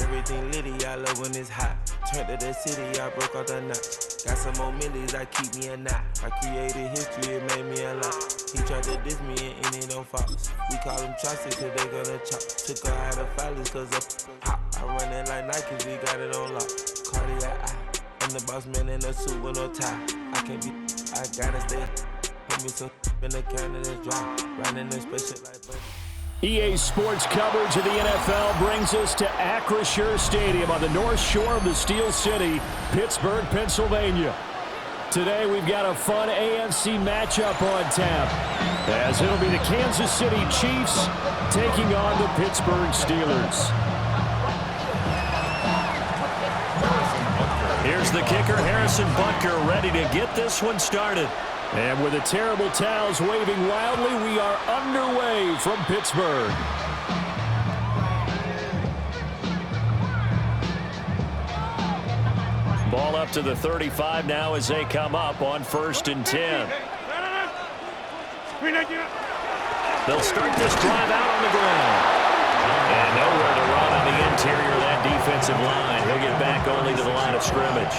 Everything litty, I love when it's hot. Turned to the city, I broke out the knot. Got some more millies, I keep me a knot. I created history, it made me a lot. He tried to diss me and it don't false. We call them chopsticks cause they gonna chop. Took her out of filers cause of pop. I run it like Nike, we got it on lock. Cardiac eye. I'm the boss man in a suit with no tie. I can't be, I gotta stay. Put me some in the can of this dry. Riding this spaceship like bro. EA Sports coverage of the NFL brings us to Acrisure Stadium on the north shore of the Steel City, Pittsburgh, Pennsylvania. Today we've got a fun AFC matchup on tap, as it'll be the Kansas City Chiefs taking on the Pittsburgh Steelers. Here's the kicker, Harrison Butker, ready to get this one started. And with the terrible towels waving wildly, we are underway from Pittsburgh. Ball up to the 35 now as they come up on 1st and 10. They'll start this drive out on the ground. And nowhere to run on the interior of that defensive line. He'll get back only to the line of scrimmage.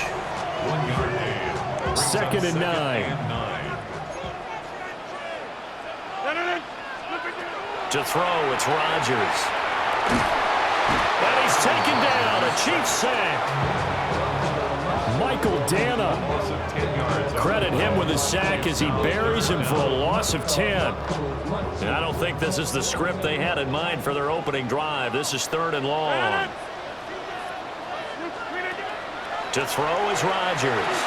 2nd and 9. To throw, it's Rodgers. And he's taken down, a Chiefs sack. Michael Dana. Credit him with a sack as he buries him for a loss of 10. And I don't think this is the script they had in mind for their opening drive. This is 3rd and long. To throw is Rodgers.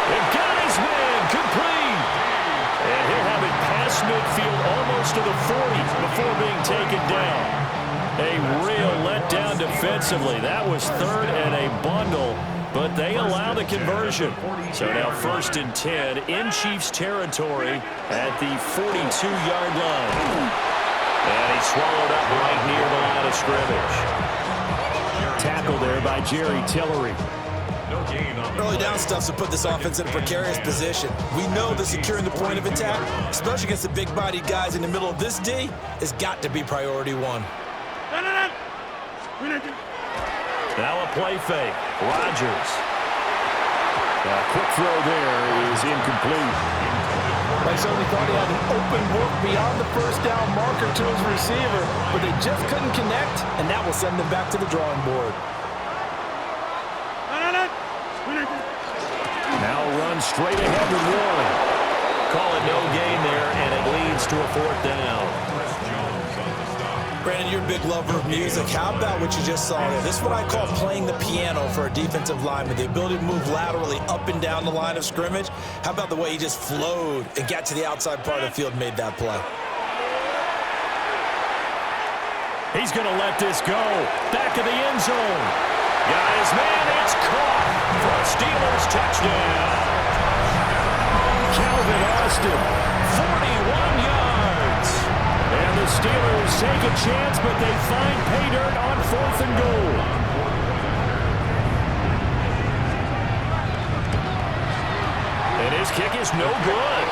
And got his man, complete. And he'll have it past midfield almost to the 40 before being taken down. A real letdown defensively. That was 3rd and a bundle, but they allow the conversion. So now 1st and 10 in Chiefs territory at the 42-yard line. And he's swallowed up right near the line of scrimmage. Tackle there by Jerry Tillery. Early down stuff to put this offense in a precarious position. We know that securing the point of attack, especially against the big-bodied guys in the middle of this D, has got to be priority one. Now a play fake. Rodgers. A quick throw there is incomplete. They certainly thought he had an open look beyond the first down marker to his receiver, but they just couldn't connect, and that will send them back to the drawing board. Now run straight ahead with Warren. Call it no gain there, and it leads to a 4th down. Brandon, you're a big lover of music. How about what you just saw there? This is what I call playing the piano for a defensive lineman. The ability to move laterally up and down the line of scrimmage. How about the way he just flowed and got to the outside part of the field and made that play? He's going to let this go. Back of the end zone. Got his man. It's caught for a Steelers touchdown. Calvin Austin, 41 yards. And the Steelers take a chance, but they find pay dirt on 4th and goal. And his kick is no good.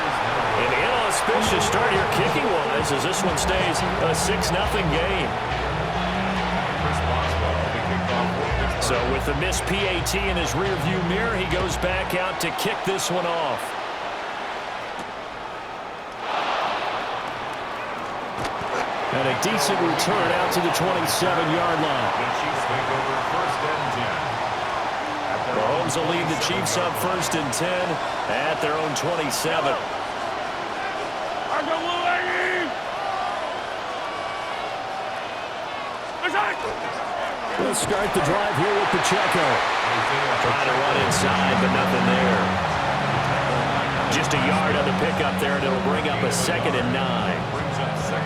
An inauspicious start here kicking-wise as this one stays a 6-0 game. So with the missed PAT in his rearview mirror, he goes back out to kick this one off. And a decent return out to the 27-yard line. Mahomes will lead the Chiefs up 1st and 10 at their own 27. We'll start the drive here with Pacheco. Trying to run inside, but nothing there. Just a yard on the pickup there, and it'll bring up a 2nd and 9.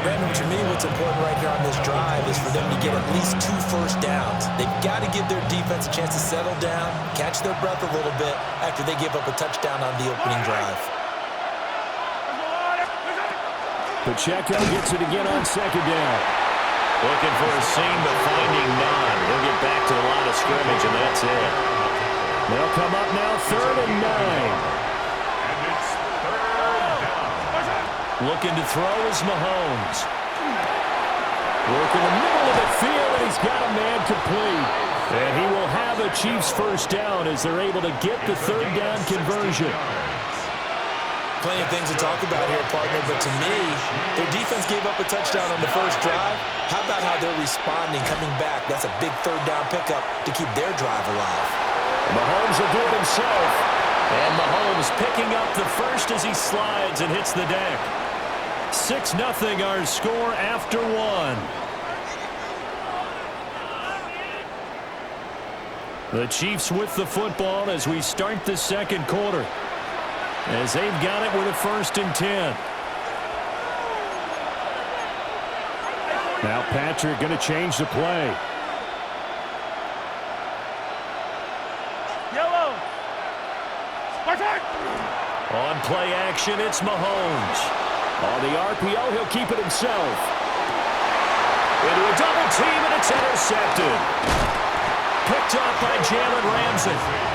Brandon, to me, what's important right here on this drive is for them to get at least 2 first downs. They've got to give their defense a chance to settle down, catch their breath a little bit after they give up a touchdown on the opening drive. Pacheco gets it again on 2nd down. Looking for a seam, but finding none. He'll get back to the line of scrimmage, and that's it. They'll come up now 3rd and 9. Looking to throw is Mahomes. Work in the middle of the field, and he's got a man complete. And he will have a Chiefs first down as they're able to get the third down conversion. Plenty of things to talk about here, partner, but to me, their defense gave up a touchdown on the first drive. How about how they're responding, coming back? That's a big third down pickup to keep their drive alive. Mahomes will do it himself. And Mahomes picking up the first as he slides and hits the deck. 6-0 our score after one. The Chiefs with the football as we start the second quarter, as they've got it with a 1st and 10. Now Patrick going to change the play. Yellow. On play action, it's Mahomes. On the RPO, he'll keep it himself. Into a double team, and it's intercepted. Picked off by Jalen Ramsey.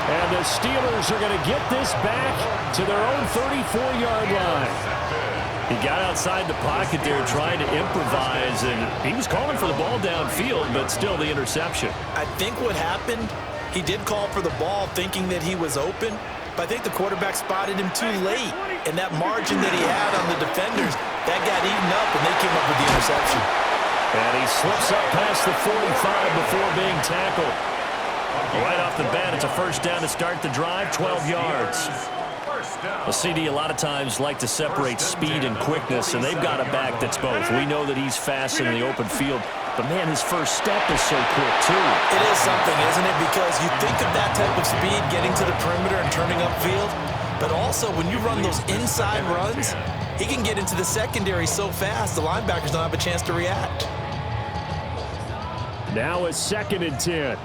And the Steelers are going to get this back to their own 34-yard line. He got outside the pocket there trying to improvise, and he was calling for the ball downfield, but still the interception. I think what happened, he did call for the ball thinking that he was open, but I think the quarterback spotted him too late. And that margin that he had on the defenders, that got eaten up, and they came up with the interception. And he slips up past the 45 before being tackled. Right off the bat, it's a first down to start the drive, 12 yards. The CD a lot of times like to separate speed and quickness, and they've got a back that's both. We know that he's fast in the open field, but man, his first step is so quick too. It is something, isn't it? Because you think of that type of speed getting to the perimeter and turning upfield, but also when you run those inside runs, he can get into the secondary so fast, the linebackers don't have a chance to react. Now a 2nd and 10.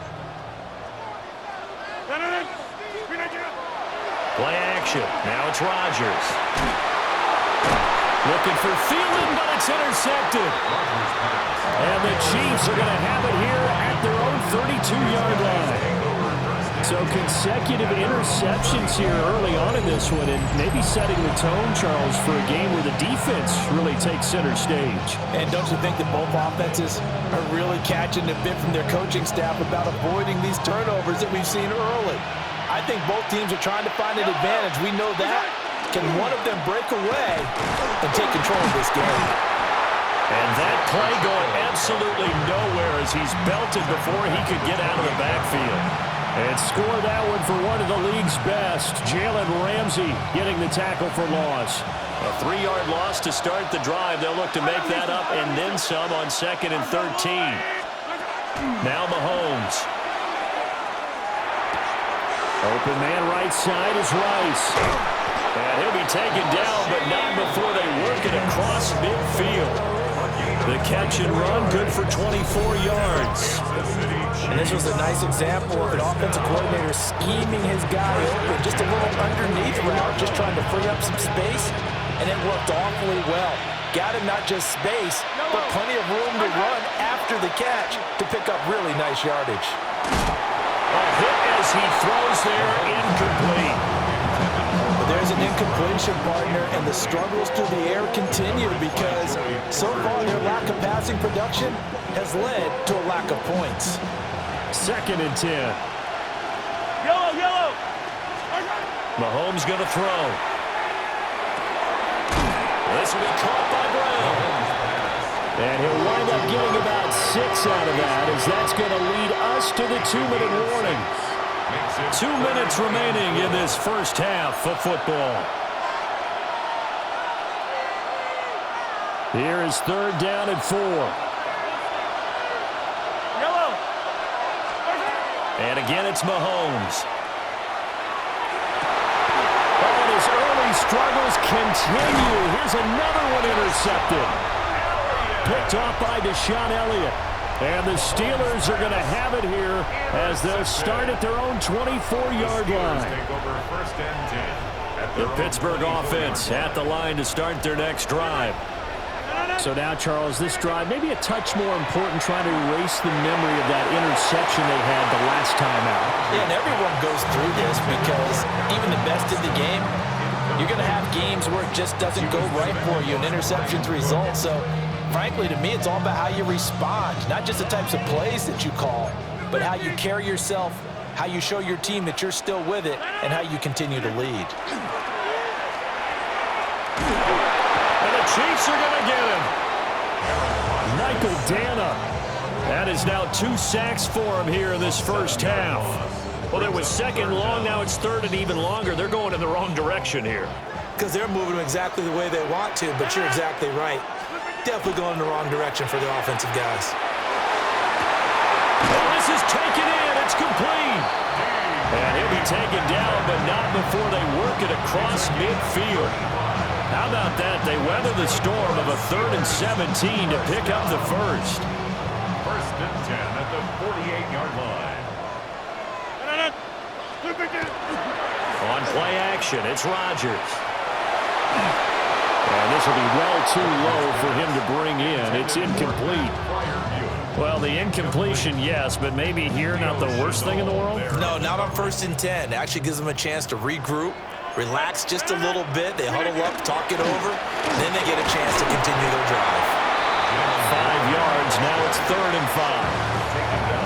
Play action. Now it's Rodgers. Looking for Thielen, but it's intercepted. And the Chiefs are going to have it here at their own 32-yard line. So consecutive interceptions here early on in this one, and maybe setting the tone, Charles, for a game where the defense really takes center stage. And don't you think that both offenses are really catching a bit from their coaching staff about avoiding these turnovers that we've seen early? I think both teams are trying to find an advantage. We know that. Can one of them break away and take control of this game? And that play going absolutely nowhere as he's belted before he could get out of the backfield. And score that one for one of the league's best. Jalen Ramsey getting the tackle for loss. A 3-yard loss to start the drive. They'll look to make that up and then some on 2nd and 13. Now Mahomes. Open man right side is Rice. And he'll be taken down, but not before they work it across midfield. The catch and run, good for 24 yards. And this was a nice example of an offensive coordinator scheming his guy open. Just a little underneath route, just trying to free up some space, and it worked awfully well. Got him not just space, but plenty of room to run after the catch to pick up really nice yardage. A hit as he throws there, incomplete. But there's an incompletion, partner, and the struggles through the air continue because so far their lack of passing production has led to a lack of points. 2nd and 10. Yellow. Mahomes going to throw. This will be caught by Brown. And he'll wind up getting about 6 out of that, as that's going to lead us to the 2-minute warning. 2 minutes remaining in this first half of football. Here is 3rd down and 4. Yellow. And again, it's Mahomes. And his early struggles continue. Here's another one intercepted. Picked off by Deshaun Elliott. And the Steelers are going to have it here as they'll start at their own 24-yard line. The Pittsburgh offense at the line to start their next drive. So now, Charles, this drive maybe a touch more important, trying to erase the memory of that interception they had the last time out. Yeah, and everyone goes through this because even the best in the game, you're going to have games where it just doesn't go right for you and interceptions result. So frankly, to me, it's all about how you respond, not just the types of plays that you call, but how you carry yourself, how you show your team that you're still with it, and how you continue to lead. And the Chiefs are going to get him. Michael Dana. That is now 2 sacks for him here in this first half. Well, it was second long. Now it's third and even longer. They're going in the wrong direction here. Because they're moving exactly the way they want to, but you're exactly right. Definitely going in the wrong direction for the offensive guys. Well, this is taken in. It's complete. And he'll be taken down, but not before they work it across midfield. How about that? They weather the storm of a 3rd and 17 to pick up the first. 1st and 10 at the 48-yard line. On play action, it's Rodgers. And this will be well too low for him to bring in. It's incomplete. Well, the incompletion, yes, but maybe here not the worst thing in the world? No, not on 1st and 10. It actually gives them a chance to regroup, relax just a little bit. They huddle up, talk it over, and then they get a chance to continue their drive. 5 yards, now it's 3rd and 5.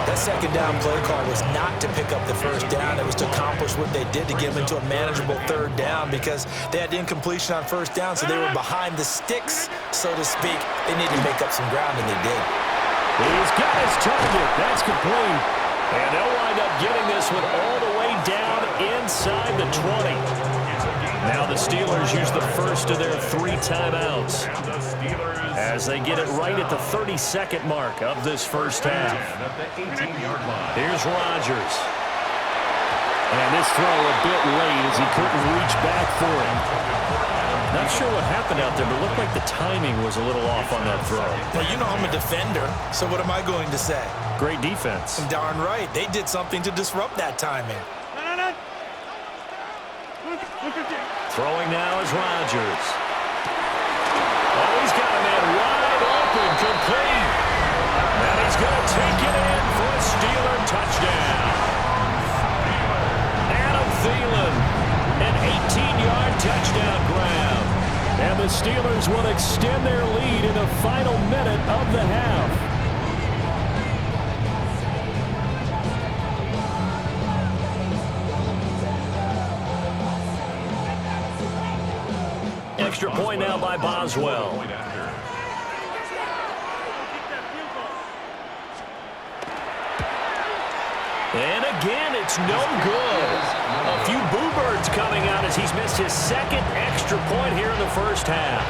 That second down play call was not to pick up the first down. It was to accomplish what they did to get them into a manageable 3rd down because they had incompletion on 1st down, so they were behind the sticks, so to speak. They needed to make up some ground, and they did. He's got his target. That's complete. And they'll wind up getting this one all the way down inside the 20. Now the Steelers use the first of their 3 timeouts as they get it right at the 32nd mark of this first half. Here's Rodgers. And this throw a bit late as he couldn't reach back for it. Not sure what happened out there, but it looked like the timing was a little off on that throw. Well, you know I'm a defender, so what am I going to say? Great defense. Darn right. They did something to disrupt that timing. Throwing now is Rodgers. Oh, he's got a man wide open, complete. And he's going to take it in for a Steeler touchdown. Adam Thielen, an 18-yard touchdown grab. And the Steelers will extend their lead in the final minute of the half. Extra point now by Boswell. And again, it's no good. A few boo birds coming out as he's missed his 2nd extra point here in the first half.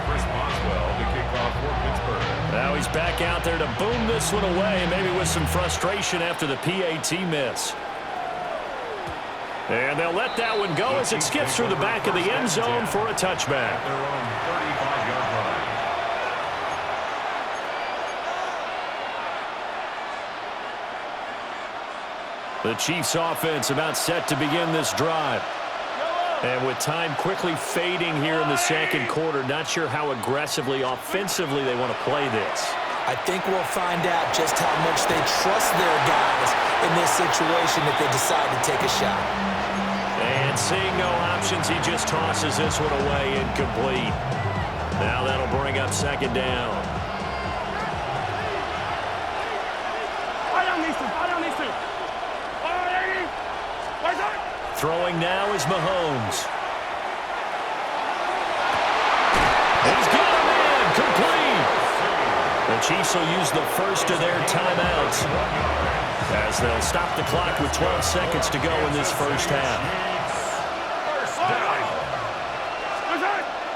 Chris Boswell to kick off for Pittsburgh. Now he's back out there to boom this one away, maybe with some frustration after the PAT miss. And they'll let that one go as it skips through the back of the end zone for a touchback. Their own 35-yard line. The Chiefs offense about set to begin this drive. And with time quickly fading here in the 2nd quarter, not sure how aggressively, offensively they want to play this. I think we'll find out just how much they trust their guys in this situation if they decide to take a shot. And seeing no options, he just tosses this one away, incomplete. Now that'll bring up 2nd down. Throwing now is Mahomes. He's got him in, complete. The Chiefs will use the first of their timeouts as they'll stop the clock with 12 seconds to go in this first half.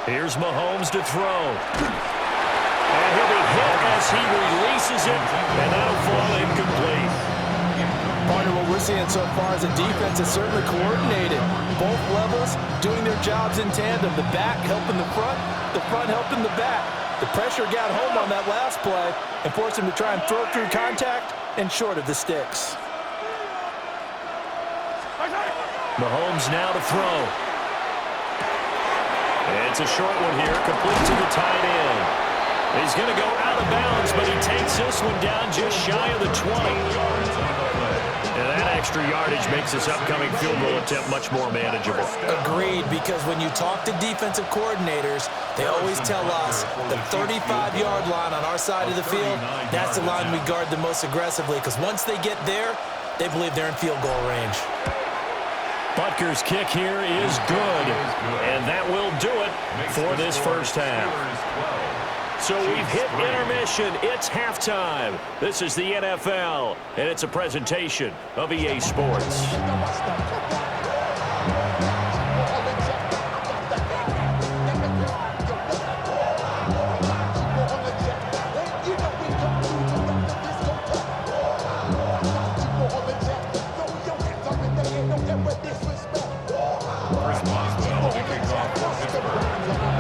Here's Mahomes to throw. And he'll be hit as he releases it, and that'll fall incomplete. Partner, what we're seeing so far is a defense that's certainly coordinated. Both levels doing their jobs in tandem. The back helping the front helping the back. The pressure got home on that last play and forced him to try and throw through contact and short of the sticks. Mahomes now to throw. It's a short one here, complete to the tight end. He's going to go out of bounds, but he takes this one down just shy of the 20. And that extra yardage makes this upcoming field goal attempt much more manageable. Agreed, because when you talk to defensive coordinators, they always tell us the 35-yard line on our side of the field, that's the line we guard the most aggressively, because once they get there, they believe they're in field goal range. Butker's kick here is good, and that will do it for this first half. So we've hit intermission. It's halftime. This is the NFL, and it's a presentation of EA Sports.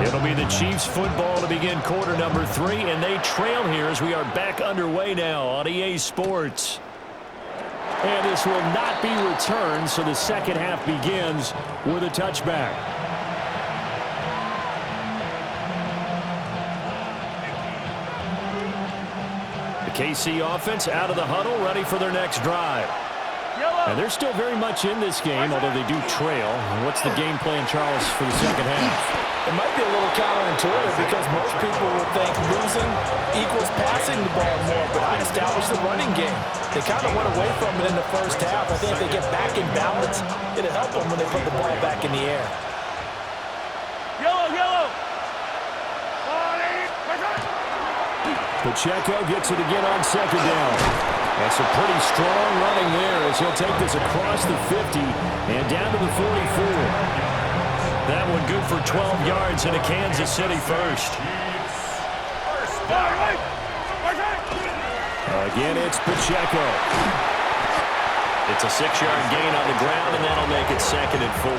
It'll be the Chiefs football to begin quarter number 3, and they trail here as we are back underway now on EA Sports. And this will not be returned, so the second half begins with a touchback. The KC offense out of the huddle, ready for their next drive. And they're still very much in this game, although they do trail. What's the game plan, Charles, for the second half? It might be a little counterintuitive because most people would think losing equals passing the ball more, but I established the running game. They kind of went away from it in the first half. I think if they get back in balance, it'll help them when they put the ball back in the air. Pacheco gets it again on second down. That's a pretty strong running there as he'll take this across the 50 and down to the 44. That one good for 12 yards in a Kansas City first. Again, it's Pacheco. It's a 6-yard gain on the ground, and that'll make it 2nd and 4.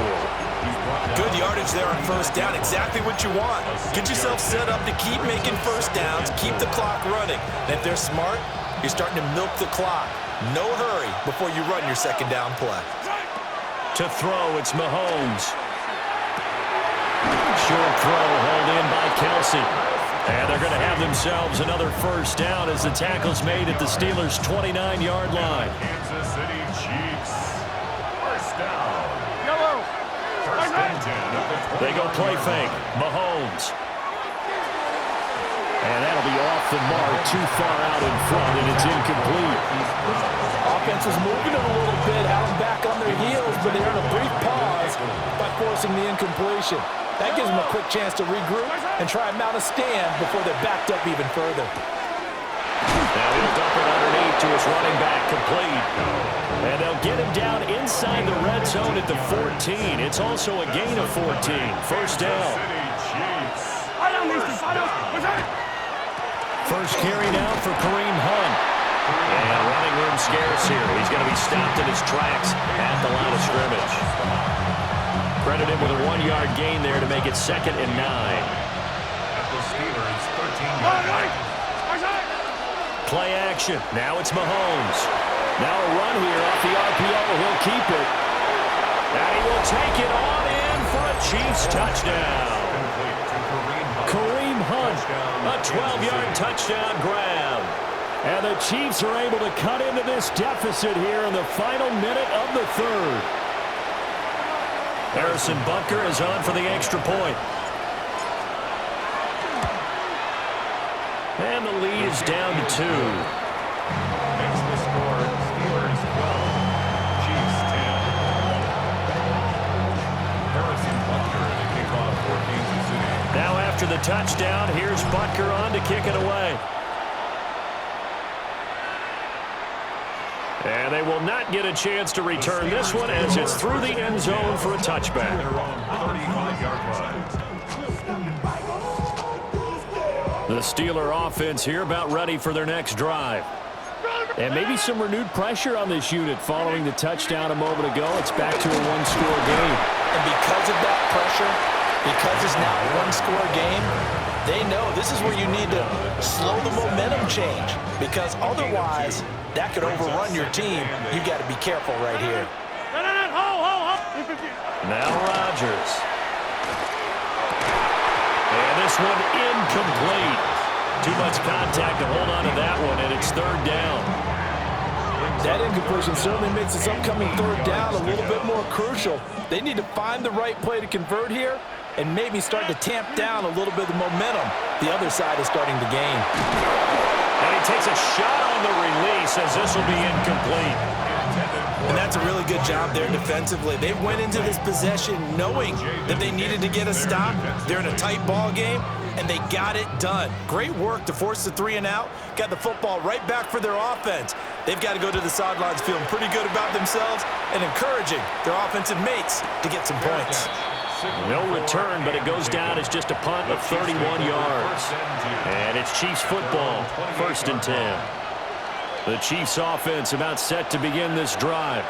Good yardage there on first down. Exactly what you want. Get yourself set up to keep making first downs, keep the clock running. And if they're smart, you're starting to milk the clock. No hurry before you run your second down play. To throw, it's Mahomes. Short throw hauled in by Kelsey. And they're going to have themselves another first down as the tackle's made at the Steelers' 29-yard line. Kansas City Chiefs. First down. Yellow. First and 10. They go play fake. Mahomes. And that'll be off the mark, too far out in front, and it's incomplete. Offense is moving it a little bit, have them back on their heels, but they're in a brief pause by forcing the incompletion. That gives them a quick chance to regroup and try and mount a stand before they're backed up even further. Now he'll dump it underneath to his running back, complete. And they'll get him down inside the red zone at the 14. It's also a gain of 14. First down. First carry now for Kareem Hunt. And running room scarce here. He's going to be stopped in his tracks at the line of scrimmage. Credit him with a 1-yard gain there to make it 2nd and 9. At the Steelers' 13-yard line. Play action. Now it's Mahomes. Now a run here off the RPO. He'll keep it. And he will take it on in for a Chiefs touchdown. Kareem Hunt, a 12-yard touchdown grab. And the Chiefs are able to cut into this deficit here in the final minute of the third. Harrison Butker is on for the extra point. And the lead is down to 2. Makes the score Steelers 12, Chiefs 10. Harrison Butker to kick off for Kansas City. Now after the touchdown, here's Butker on to kick it away. And they will not get a chance to return this one as it's through the end zone for a touchback. Their own 35-yard line. The Steeler offense here about ready for their next drive. And maybe some renewed pressure on this unit following the touchdown a moment ago. It's back to a one-score game. And because of that pressure, because it's now a one-score game, they know this is where you need to slow the momentum change, because otherwise that could overrun your team. You got to be careful right here. Now Rodgers. And this one incomplete. Too much contact to hold on to that one, and it's third down. That incompletion certainly makes this upcoming third down a little bit more crucial. They need to find the right play to convert here and maybe start to tamp down a little bit of the momentum the other side is starting to gain. And he takes a shot on the release as this will be incomplete. And that's a really good job there defensively. They went into this possession knowing that they needed to get a stop. They're in a tight ball game, and they got it done. Great work to force the 3 and out. Got the football right back for their offense. They've got to go to the sidelines feeling pretty good about themselves and encouraging their offensive mates to get some points. No return, but it goes down as just a punt of 31 yards. And it's Chiefs football, 1st and 10. The Chiefs offense about set to begin this drive.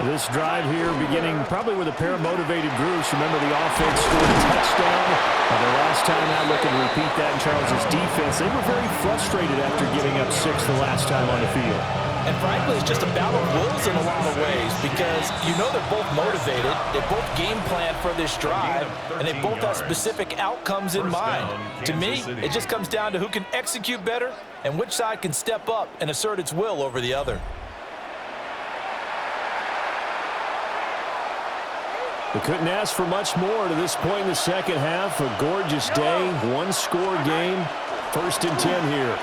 This drive here beginning probably with a pair of motivated groups. Remember, the offense scored a touchdown. The last time out, looking to repeat that in Charles' defense. They were very frustrated after giving up 6 the last time on the field. And frankly, it's just a battle of wills in a lot of ways because you know they're both motivated, they both game plan for this drive, and they both have specific outcomes in mind. To me, it just comes down to who can execute better and which side can step up and assert its will over the other. We couldn't ask for much more to this point in the second half. A gorgeous day, one-score game, 1st and 10 here.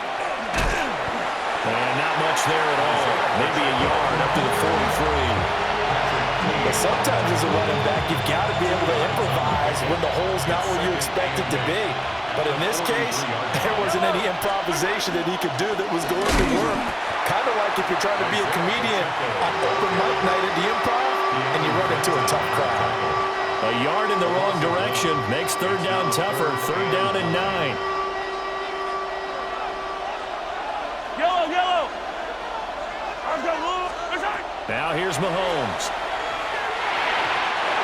And not much there at all. Maybe a yard up to the 43. But sometimes as a running back, you've got to be able to improvise when the hole's not where you expect it to be. But in this case, there wasn't any improvisation that he could do that was going to work. Kind of like if you're trying to be a comedian on open mic night at the Improv and you run into a tough crowd. A yard in the wrong direction makes 3rd down tougher. 3rd down and 9. Now here's Mahomes.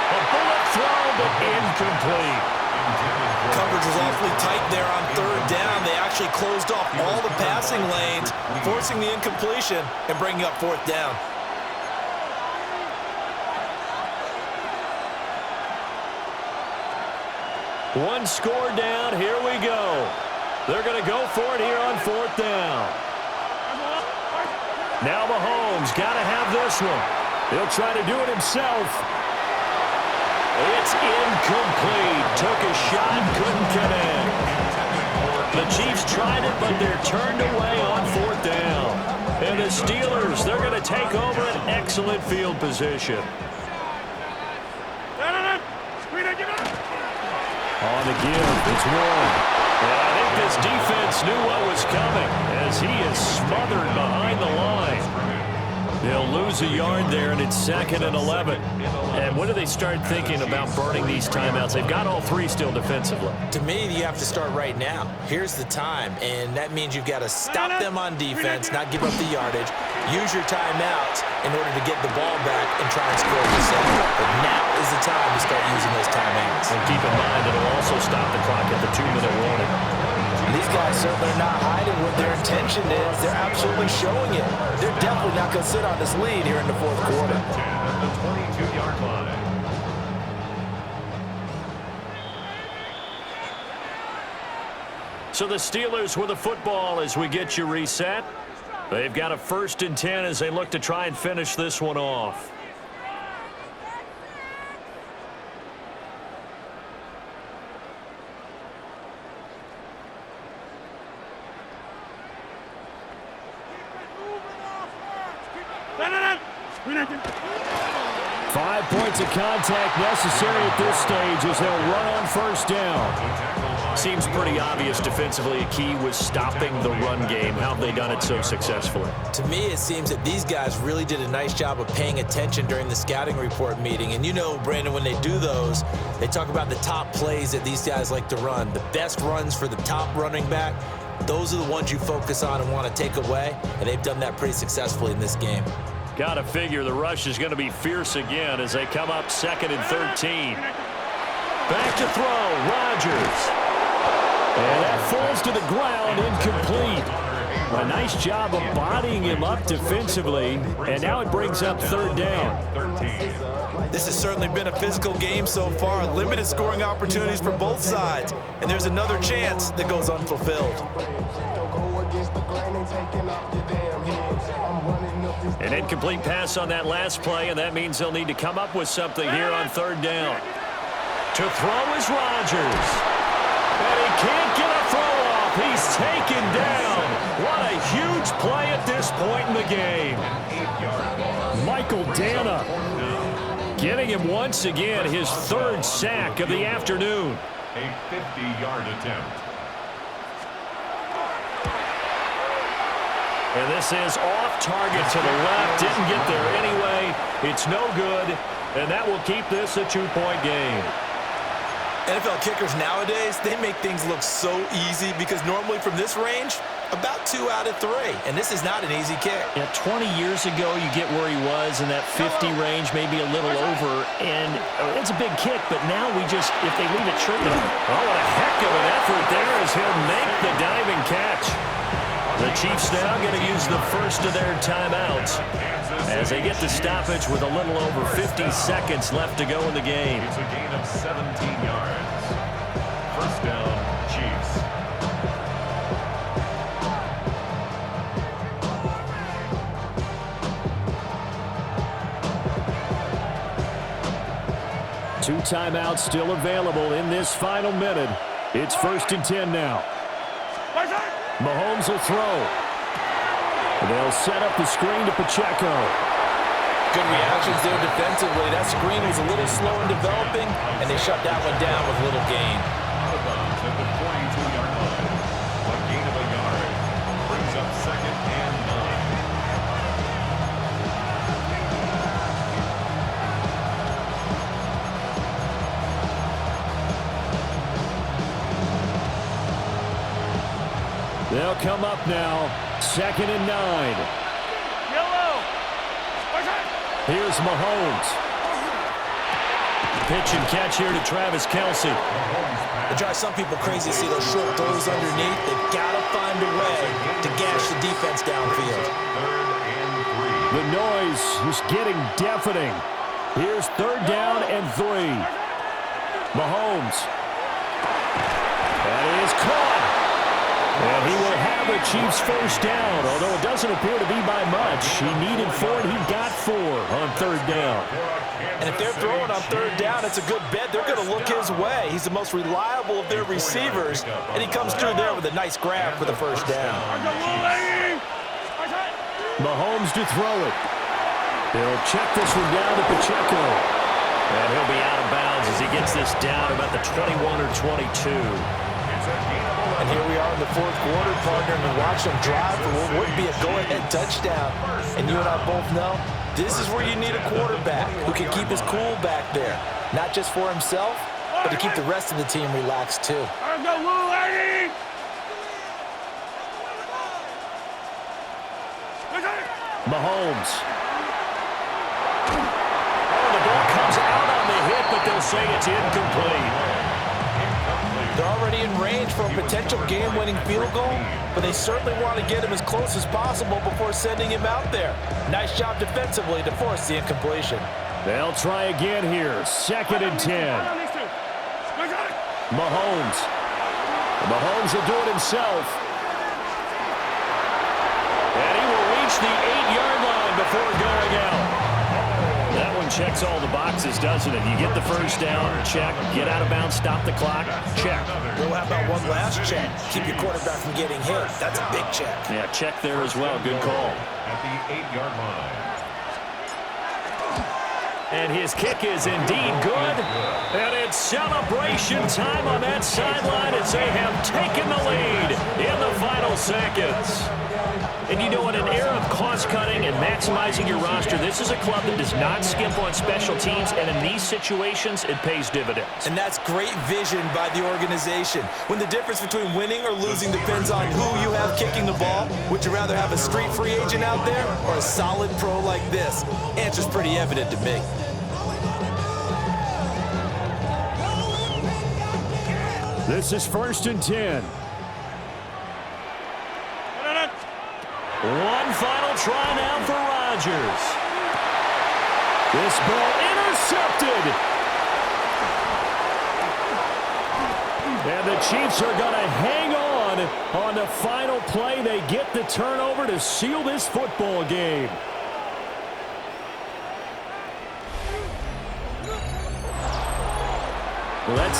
A bullet throw, but incomplete. Coverage was awfully tight there on 3rd down. They actually closed off all the passing lanes, forcing the incompletion and bringing up 4th down. One score down. Here we go. They're going to go for it here on 4th down. Now Mahomes got to have this one. He'll try to do it himself. It's incomplete. Took a shot, couldn't connect. The Chiefs tried it, but they're turned away on 4th down. And the Steelers, they're going to take over an excellent field position. On the give, it's one. And I think this defense knew what was coming as he is smothered behind the line. They'll lose a yard there, and it's 2nd and 11. And when do they start thinking about burning these timeouts? They've got all 3 still defensively. To me, you have to start right now. Here's the time, and that means you've got to stop them on defense, not give up the yardage, use your timeouts in order to get the ball back and try and score yourself. But now is the time to start using those timeouts. And keep in mind, it'll also stop the clock at the 2-minute warning. These guys certainly are not hiding what their intention is. They're absolutely showing it. They're definitely not going to sit on this lead here in the 4th quarter. The 22-yard line. So the Steelers with the football as we get you reset. They've got a 1st and 10 as they look to try and finish this one off. Five points of contact necessary at this stage as they'll run on 1st down. Seems pretty obvious defensively a key was stopping the run game. How have they done it so successfully? To me, it seems that these guys really did a nice job of paying attention during the scouting report meeting. And you know, Brandon, when they do those, they talk about the top plays that these guys like to run. The best runs for the top running back, those are the ones you focus on and want to take away. And they've done that pretty successfully in this game. Got to figure the rush is going to be fierce again as they come up 2nd and 13. Back to throw, Rodgers. And that falls to the ground, incomplete. A nice job of bodying him up defensively, and now it brings up 3rd down. This has certainly been a physical game so far. Limited scoring opportunities for both sides, and there's another chance that goes unfulfilled. An incomplete pass on that last play, and that means they'll need to come up with something here on third down. To throw is Rodgers. And he can't get a throw off. He's taken down. What a huge play at this point in the game. Michael Dana getting him once again his third sack of the afternoon. A 50-yard attempt. And this is off target to the left. Didn't get there anyway. It's no good. And that will keep this a 2-point game. NFL kickers nowadays, they make things look so easy because normally from this range, about 2 out of 3. And this is not an easy kick. Yeah, 20 years ago, you get where he was in that 50 range, maybe a little over. And it's a big kick, but now we just, if they leave it short, oh, what a heck of an effort there as he'll make the diving catch. The Chiefs now going to use the first of their timeouts as they get the stoppage with a little over 50 seconds left to go in the game. It's a gain of 17 yards. First down, Chiefs. Two timeouts still available in this final minute. It's 1st and 10 now. Mahomes will throw. They'll set up the screen to Pacheco. Good reactions there defensively. That screen was a little slow in developing, and they shut that one down with little gain. Out of bounds at the 42-yard line. A gain of a yard. Brings up 2nd and 9. They'll come up now. 2nd and 9. Here's Mahomes. Pitch and catch here to Travis Kelce. It drives some people crazy to see those short throws underneath. They've got to find a way to gash the defense downfield. The noise is getting deafening. Here's 3rd down and 3. Mahomes. That is caught. And he will have the Chiefs first down, although it doesn't appear to be by much. He needed 4, and he got 4 on 3rd down. And if they're throwing on 3rd down, it's a good bet. They're going to look his way. He's the most reliable of their receivers, and he comes through there with a nice grab for the first down. Mahomes to throw it. He'll check this one down to Pacheco. And he'll be out of bounds as he gets this down about the 21 or 22. And here we are in the 4th quarter, partner, and watch them drive for what would be a go-ahead touchdown. And you and I both know this is where you need a quarterback who can keep his cool back there. Not just for himself, but to keep the rest of the team relaxed too. Mahomes. Oh, the ball comes out on the hit, but they'll say it's incomplete. They're already in range for a potential game-winning field goal, but they certainly want to get him as close as possible before sending him out there. Nice job defensively to force the incompletion. They'll try again here. 2nd and 10. Mahomes. Mahomes will do it himself. And he will reach the 8-yard line before going out. That one checks all the boxes, doesn't it? You get the first down, check. Get out of bounds, stop the clock, check. Well, how about one last check? Keep your quarterback from getting hit. That's a big check. Yeah, check there as well. Good call. At the 8-yard line. And his kick is indeed good. And it's celebration time on that sideline as they have taken the lead in the final seconds. And you know, in an era of cost-cutting and maximizing your roster, this is a club that does not skimp on special teams, and in these situations, it pays dividends. And that's great vision by the organization. When the difference between winning or losing depends on who you have kicking the ball, would you rather have a street free agent out there or a solid pro like this? Answer's pretty evident to me. This is 1st and 10. One final try now for Rodgers. This ball intercepted. And the Chiefs are going to hang on the final play. They get the turnover to seal this football game. Let's